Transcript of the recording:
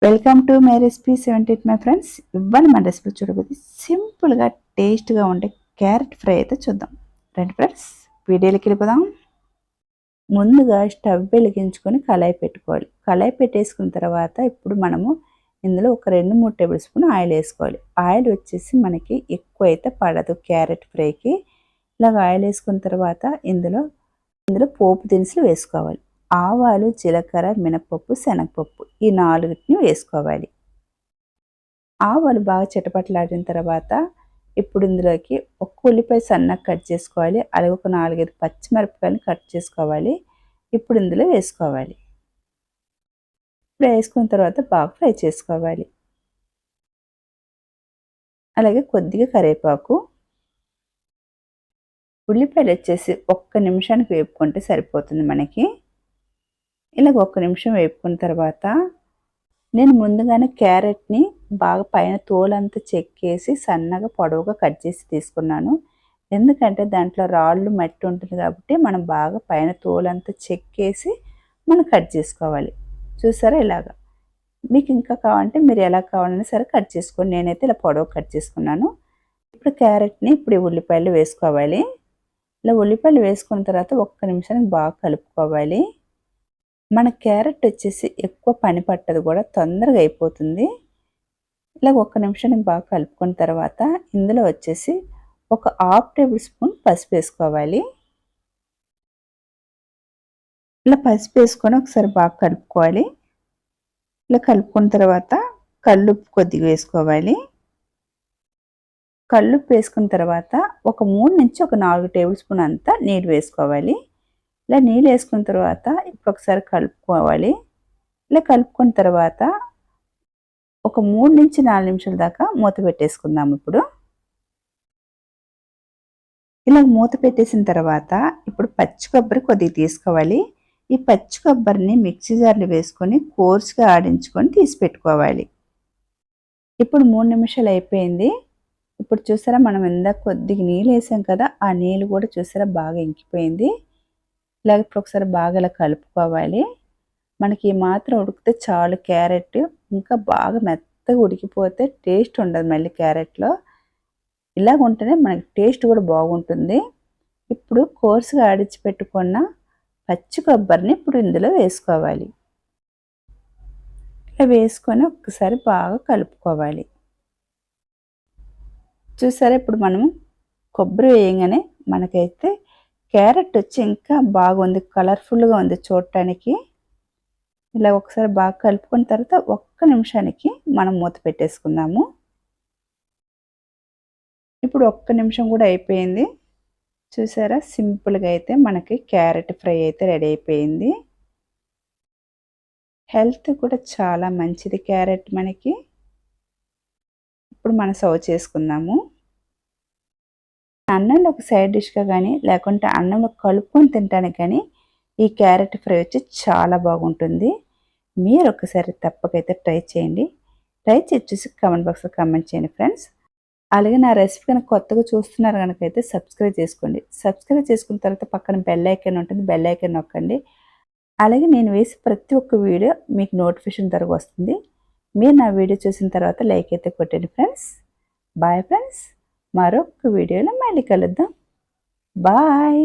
Welcome to my recipe 78 my friends. ఇవాళ మన recipe చూడబోతే సింపుల్గా టేస్ట్గా ఉండే క్యారెట్ ఫ్రై అయితే చూద్దాం. రండి ఫ్రెండ్స్, వీడియోలోకి వెళ్ళిపోదాం. ముందుగా స్టవ్ వెలిగించుకొని కళాయి పెట్టుకోవాలి. కళాయి పెట్టేసుకున్న తర్వాత ఇప్పుడు మనము ఇందులో ఒక 2-3 టేబుల్ స్పూన్ ఆయిల్ వేసుకోవాలి. ఆయిల్ వచ్చేసి మనకి ఎక్కువ అయితే పడదు క్యారెట్ ఫ్రైకి. ఇలాగ ఆయిల్ వేసుకున్న తర్వాత ఇందులో పోపు దినుసులు వేసుకోవాలి. ఆవాలు, జీలకర్ర, మినపప్పు, శనగపప్పు ఈ 4ని వేసుకోవాలి. ఆవాలు బాగా చిటపటలాడిన తర్వాత ఇప్పుడు ఇందులోకి ఒక ఉల్లిపాయ సన్నగా కట్ చేసుకోవాలి. అలాగే ఒక 4-5 పచ్చిమిరపకాయలు కట్ చేసుకోవాలి. ఇప్పుడు ఇందులో వేసుకోవాలి. ఇప్పుడు వేసుకున్న తర్వాత బాగా ఫ్రై చేసుకోవాలి. అలాగే కొద్దిగా కరివేపాకు. ఉల్లిపాయలు వచ్చేసి 1 నిమిషానికి వేపుకుంటే సరిపోతుంది మనకి. ఇలాగ 1 నిమిషం వేపుకున్న తర్వాత నేను ముందుగానే క్యారెట్ని బాగా పైన తోలంతా చెక్కేసి సన్నగా పొడవుగా కట్ చేసి తీసుకున్నాను. ఎందుకంటే దాంట్లో రాళ్ళు మట్టి ఉంటుంది కాబట్టి మనం బాగా పైన తోలంతా చెక్కేసి మనం కట్ చేసుకోవాలి. చూసారా ఇలాగా. మీకు ఇంకా కావాలంటే మీరు ఎలా కావాలన్నా సరే కట్ చేసుకోండి. నేనైతే ఇలా పొడవు కట్ చేసుకున్నాను. ఇప్పుడు క్యారెట్ని ఇప్పుడు ఉల్లిపాయలు వేసుకోవాలి. ఇలా ఉల్లిపాయలు వేసుకున్న తర్వాత 1 నిమిషానికి బాగా కలుపుకోవాలి. మన క్యారెట్ వచ్చేసి ఎక్కువ పని పట్టదు కూడా, తొందరగా అయిపోతుంది. ఇలా 1 నిమిషానికి బాగా కలుపుకున్న తర్వాత ఇందులో వచ్చేసి ఒక 1/2 టేబుల్ స్పూన్ పసుపు వేసుకోవాలి. ఇలా పసుపు వేసుకొని ఒకసారి బాగా కలుపుకోవాలి. ఇలా కలుపుకున్న తర్వాత కల్లుప్పు కొద్దిగా వేసుకోవాలి. కల్లుప్పు వేసుకున్న తర్వాత ఒక 3 నుంచి ఒక 4 టేబుల్ స్పూన్ అంతా నీళ్ళు వేసుకోవాలి. ఇలా నీళ్ళు వేసుకున్న తర్వాత ఇప్పుడు ఒకసారి కలుపుకోవాలి. ఇలా కలుపుకున్న తర్వాత ఒక 3 నుంచి 4 నిమిషాల దాకా మూత పెట్టేసుకుందాం. ఇప్పుడు ఇలా మూత పెట్టేసిన తర్వాత ఇప్పుడు పచ్చి కొబ్బరి కొద్దిగా తీసుకోవాలి. ఈ పచ్చి కొబ్బరిని మిక్సీ జార్లో వేసుకొని కోర్స్గా ఆడించుకొని తీసి పెట్టుకోవాలి. ఇప్పుడు 3 నిమిషాలు అయిపోయింది. ఇప్పుడు చూసారా, మనం ఇందాక కొద్దిగా నీళ్ళు వేసాం కదా, ఆ నీళ్ళు కూడా చూసారా బాగా ఇంకిపోయింది. ఇలాగ ఇప్పుడు ఒకసారి బాగా ఇలా కలుపుకోవాలి. మనకి ఈ మాత్రం ఉడికితే చాలు క్యారెట్. ఇంకా బాగా మెత్తగా ఉడికిపోతే టేస్ట్ ఉండదు మళ్ళీ క్యారెట్లో. ఇలాగ ఉంటేనే మనకి టేస్ట్ కూడా బాగుంటుంది. ఇప్పుడు కోర్సుగా ఆడించి పెట్టుకున్న పచ్చి కొబ్బరిని ఇప్పుడు ఇందులో వేసుకోవాలి. ఇలా వేసుకొని ఒక్కసారి బాగా కలుపుకోవాలి. చూసారా, ఇప్పుడు మనం కొబ్బరి వేయగానే మనకైతే క్యారెట్ వచ్చి ఇంకా బాగుంది, కలర్ఫుల్గా ఉంది చూడటానికి. ఇలా ఒకసారి బాగా కలుపుకున్న తర్వాత 1 నిమిషానికి మనం మూత పెట్టేసుకుందాము. ఇప్పుడు 1 నిమిషం కూడా అయిపోయింది. చూసారా, సింపుల్గా అయితే మనకి క్యారెట్ ఫ్రై అయితే రెడీ అయిపోయింది. హెల్త్ కూడా చాలా మంచిది క్యారెట్ మనకి. ఇప్పుడు మనం సర్వ్ చేసుకుందాము. అన్నంలో ఒక సైడ్ డిష్గా కానీ లేకుంటే అన్నంలో కలుపుకొని తినడానికి కానీ ఈ క్యారెట్ ఫ్రై వచ్చి చాలా బాగుంటుంది. మీరు ఒకసారి తప్పకైతే ట్రై చేయండి. ట్రై చేసి చూసి కామెంట్ బాక్స్లో కామెంట్ చేయండి ఫ్రెండ్స్. అలాగే నా రెసిపీ కనుక కొత్తగా చూస్తున్నారు కనుక అయితే సబ్స్క్రైబ్ చేసుకోండి. సబ్స్క్రైబ్ చేసుకున్న తర్వాత పక్కన బెల్ ఐకాన్ ఉంటుంది, బెల్ ఐకాన్ నొక్కండి. అలాగే నేను వేసి ప్రతి ఒక్క వీడియో మీకు నోటిఫికేషన్ ద్వారా వస్తుంది. మీరు నా వీడియో చూసిన తర్వాత లైక్ అయితే కొట్టండి ఫ్రెండ్స్. బాయ్ ఫ్రెండ్స్, మరొక వీడియోలో మళ్ళీ కలుద్దాం. బాయ్.